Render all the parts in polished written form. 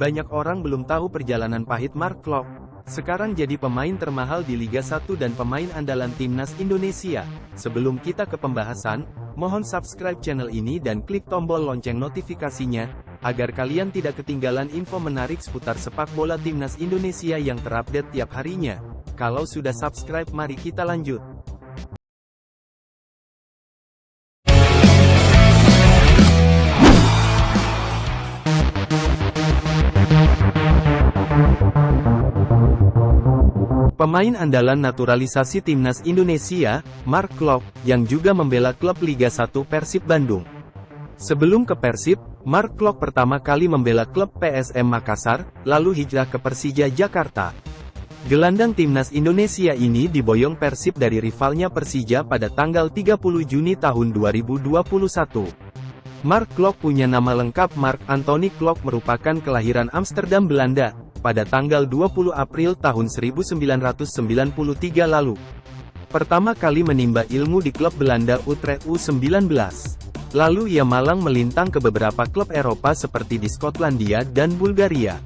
Banyak orang belum tahu perjalanan pahit Mark Klok. Sekarang jadi pemain termahal di Liga 1 dan pemain andalan timnas Indonesia. Sebelum kita ke pembahasan, mohon subscribe channel ini dan klik tombol lonceng notifikasinya, agar kalian tidak ketinggalan info menarik seputar sepak bola timnas Indonesia yang terupdate tiap harinya. Kalau sudah subscribe, mari kita lanjut. Pemain andalan naturalisasi timnas Indonesia, Mark Klok, yang juga membela klub Liga 1 Persib Bandung. Sebelum ke Persib, Mark Klok pertama kali membela klub PSM Makassar, lalu hijrah ke Persija Jakarta. Gelandang timnas Indonesia ini diboyong Persib dari rivalnya Persija pada tanggal 30 Juni tahun 2021. Mark Klok punya nama lengkap Mark Anthony Klok, merupakan kelahiran Amsterdam, Belanda, pada tanggal 20 April tahun 1993 lalu. Pertama kali menimba ilmu di klub Belanda Utrecht U19. Lalu ia malang melintang ke beberapa klub Eropa seperti di Skotlandia dan Bulgaria.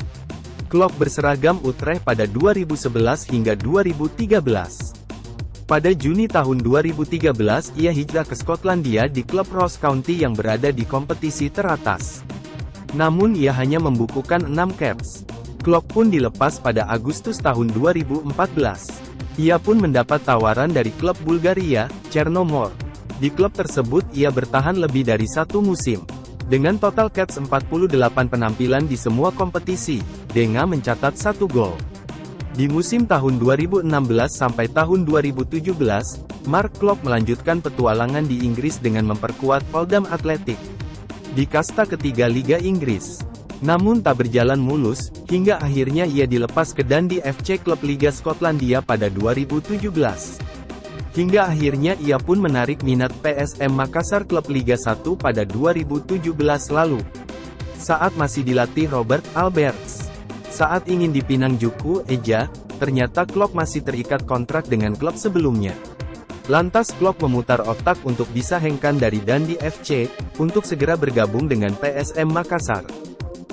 Klok berseragam Utrecht pada 2011 hingga 2013. Pada Juni tahun 2013 ia hijrah ke Skotlandia di klub Ross County yang berada di kompetisi teratas. Namun ia hanya membukukan 6 caps. Klok pun dilepas pada Agustus tahun 2014. Ia pun mendapat tawaran dari klub Bulgaria, Chernomor. Di klub tersebut ia bertahan lebih dari 1 musim. Dengan total caps 48 penampilan di semua kompetisi, Denga mencatat 1 gol. Di musim tahun 2016 sampai tahun 2017, Mark Klok melanjutkan petualangan di Inggris dengan memperkuat Oldham Athletic di kasta ketiga Liga Inggris. Namun tak berjalan mulus, hingga akhirnya ia dilepas ke Dundee FC, klub Liga Skotlandia pada 2017. Hingga akhirnya ia pun menarik minat PSM Makassar, klub Liga 1 pada 2017 lalu. Saat masih dilatih Robert Alberts. Saat ingin dipinang Juku Eja, ternyata Klok masih terikat kontrak dengan klub sebelumnya. Lantas Klok memutar otak untuk bisa hengkan dari Dundee FC, untuk segera bergabung dengan PSM Makassar.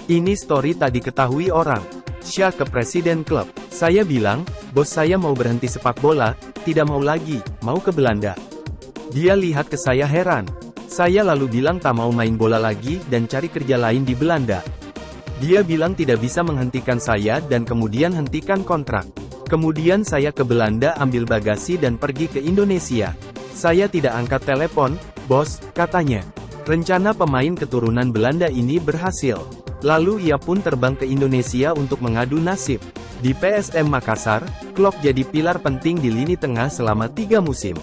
Ini story tak diketahui orang. Syah ke presiden klub. Saya bilang, bos saya mau berhenti sepak bola, tidak mau lagi, mau ke Belanda. Dia lihat ke saya heran. Saya lalu bilang tak mau main bola lagi dan cari kerja lain di Belanda. Dia bilang tidak bisa menghentikan saya dan kemudian hentikan kontrak. Kemudian saya ke Belanda ambil bagasi dan pergi ke Indonesia. Saya tidak angkat telepon, bos, katanya. Rencana pemain keturunan Belanda ini berhasil. Lalu ia pun terbang ke Indonesia untuk mengadu nasib. Di PSM Makassar, Klok jadi pilar penting di lini tengah selama 3 musim.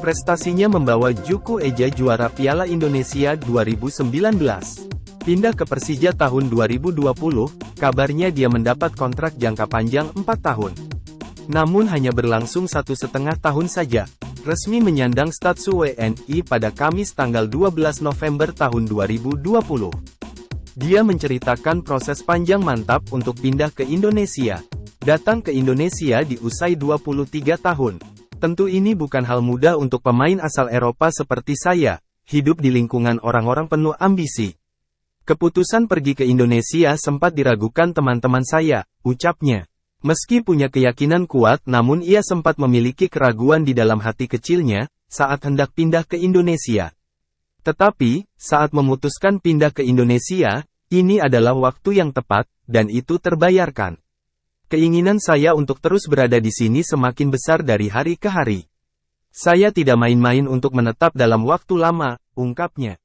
Prestasinya membawa Juku Eja juara Piala Indonesia 2019. Pindah ke Persija tahun 2020, kabarnya dia mendapat kontrak jangka panjang 4 tahun. Namun hanya berlangsung 1,5 tahun saja. Resmi menyandang status WNI pada Kamis tanggal 12 November tahun 2020. Dia menceritakan proses panjang mantap untuk pindah ke Indonesia. Datang ke Indonesia di usia 23 tahun. Tentu ini bukan hal mudah untuk pemain asal Eropa seperti saya, hidup di lingkungan orang-orang penuh ambisi. Keputusan pergi ke Indonesia sempat diragukan teman-teman saya, ucapnya. Meski punya keyakinan kuat, namun ia sempat memiliki keraguan di dalam hati kecilnya, saat hendak pindah ke Indonesia. Tetapi, saat memutuskan pindah ke Indonesia, ini adalah waktu yang tepat, dan itu terbayarkan. Keinginan saya untuk terus berada di sini semakin besar dari hari ke hari. Saya tidak main-main untuk menetap dalam waktu lama, ungkapnya.